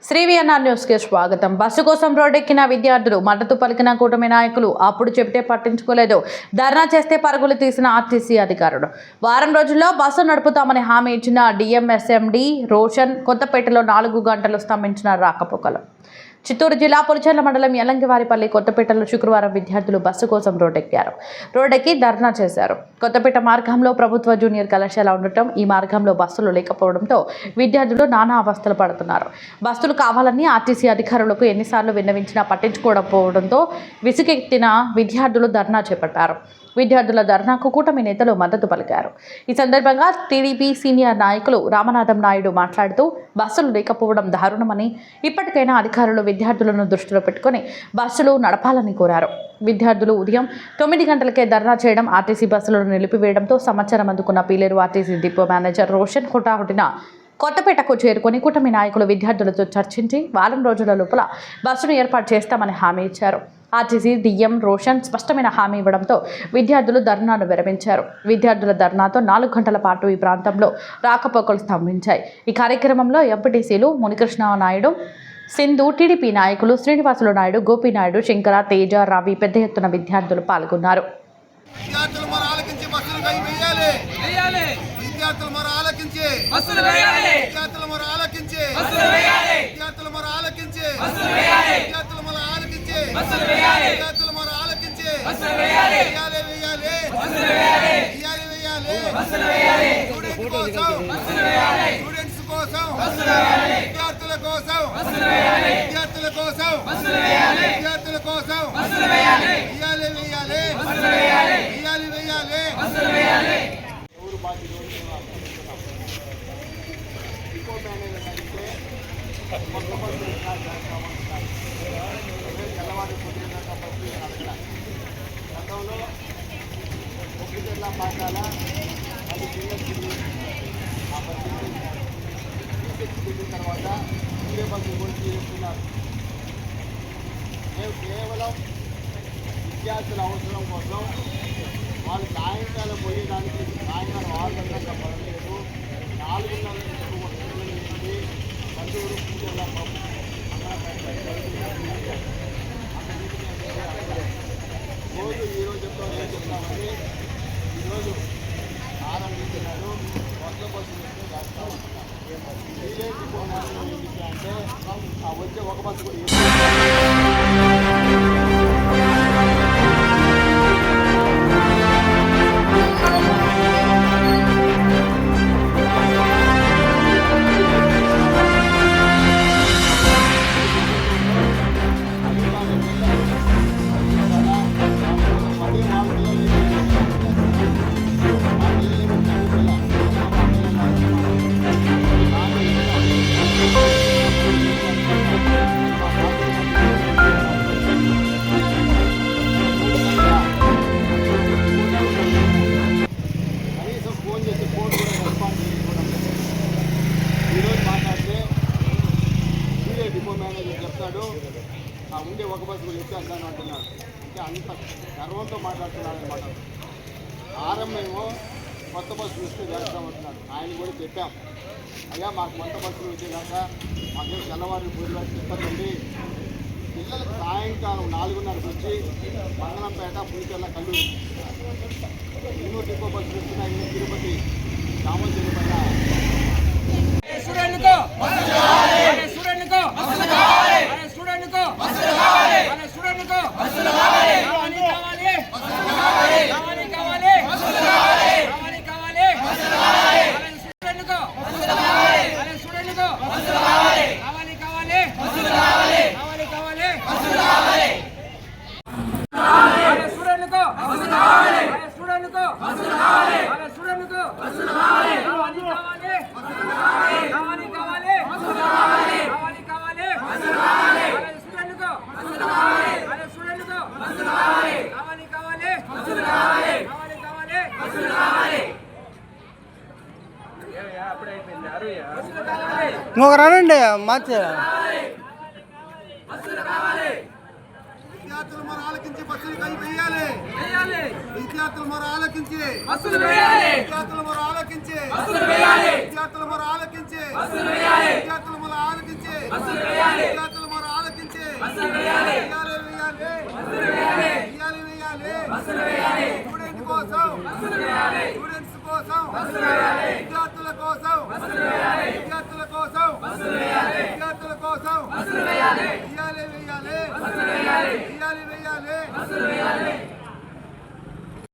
శ్రీవిఎన్ఆర్ news కి స్వాగతం. Bus కోసం రోడ్డెక్కిన విద్యార్థులు మద్దతు పలికిన కూటమి నాయకులు అప్పుడు చెబితే పట్టించుకోలేదు. ధర్నా చేస్తే పరుగులు తీసిన ఆర్టీసీ అధికారులు. వారం రోజుల్లో బస్సు నడుపుతామని హామీ ఇచ్చిన డిఎంఎస్ఎండి రోషన్ కొత్తపేటలో 4 గంటలు స్తంభించిన రాకపోకలు. చిత్తూరు జిల్లా పులిచెర్ల మండలం యలంగివారిపల్లి కొత్తపేటలో శుక్రవారం విద్యార్థులు బస్సు కోసం రోడ్డెక్కి ధర్నా చేశారు. కొత్తపేట మార్గంలో ప్రభుత్వ జూనియర్ కళాశాల ఉండటం, ఈ మార్గంలో బస్సులు లేకపోవడంతో విద్యార్థులు నానా అవస్థలు పడుతున్నారు. బస్సులు కావాలని ఆర్టీసీ అధికారులకు ఎన్నిసార్లు విన్నవించినా పట్టించుకోకపోవడంతో విసుగెత్తిన విద్యార్థులు ధర్నా చేపట్టారు. విద్యార్థుల ధర్నాకు కూటమి నేతలు మద్దతు పలికారు. ఈ సందర్భంగా టీడీపీ సీనియర్ నాయకులు రామనాథం నాయుడు మాట్లాడుతూ బస్సులు లేకపోవడం దారుణమని, ఇప్పటికైనా అధికారులు విద్యార్థులను దృష్టిలో పెట్టుకుని బస్సులు నడపాలని కోరారు. విద్యార్థులు ఉదయం 9 గంటలకే ధర్నా చేయడం, ఆర్టీసీ బస్సులను నిలిపివేయడంతో సమాచారం అందుకున్న Pileru RTC depot manager Roshan హుటాహుటిన కొత్తపేటకు చేరుకొని కూటమి నాయకులు విద్యార్థులతో చర్చించి వారం రోజుల లోపల బస్సును ఏర్పాటు చేస్తామని హామీ ఇచ్చారు. ఆర్టీసీ డిఎం రోషన్ స్పష్టమైన హామీ ఇవ్వడంతో విద్యార్థులు ధర్నాను విరమించారు. విద్యార్థుల ధర్నాతో 4 గంటల పాటు ఈ ప్రాంతంలో రాకపోకలు స్తంభించాయి. ఈ కార్యక్రమంలో ఎంపీటీసీలు మునికృష్ణ నాయుడు, సింధు, టీడీపీ నాయకులు శ్రీనివాసులు నాయుడు, గోపీనాయుడు, శంకర, తేజ, రవి పెద్ద ఎత్తున విద్యార్థులు పాల్గొన్నారు. తర్వాత వేరే బస్సు గురించి చేస్తున్నారు. మేము కేవలం విద్యార్థుల అవసరం కోసం వాళ్ళు సాయంకాలం పోయేదానికి సాయంకాలం 6 గంటలకు పడలేదు. 4:30 నుంచి బంధువులు పూజల రోజు ఈరోజు చెప్తామని ఈరోజు ఆరంభించినారు. కొత్త బస్సు రాస్తా ఉంటున్నారు. అంటే ఆ వచ్చే ఒక బస్సు కూడా డిపో మేనేజర్ చెప్తాడు ఆ ఉండే ఒక బస్సు కూడా ఎక్కేస్తాను అంటున్నాడు. అంటే అంత గర్వంతో మాట్లాడుతున్నాడు అనమాట. ఆరంభమేమో కొత్త బస్సులు ఇస్తే చేస్తామంటున్నాడు. ఆయన కూడా చెప్పాం, అయ్యా మాకు కొత్త బస్సులు వచ్చేదాకా మాకేం తెల్లవారు పూజలు చెప్పండి. పిల్లలకు సాయంకాలం 4:30 వచ్చి మంగళంపేట, పులిచెర్ల, కల్లూరు 2 డిపో బస్సులు ఇస్తున్నాయి. తిరుపతి, రామోజీపేట ఇంకొక రానండి మార్చి విద్యార్థులు మరి ఆలకించి బస్సులు వేయాలి. విద్యార్థుల మొర ఆలకించి విద్యార్థుల మొర ఆలకించి విద్యార్థుల మొర ఆలకించి విద్యార్థుల మొర ఆలకించి విద్యార్థుల మొర ఆలకించి వేయాలి. స్టూడెంట్ కోసం స్టూడెంట్స్ కోసం విద్యార్థుల కోసం విద్యార్థుల కోసం విద్యార్థుల కోసం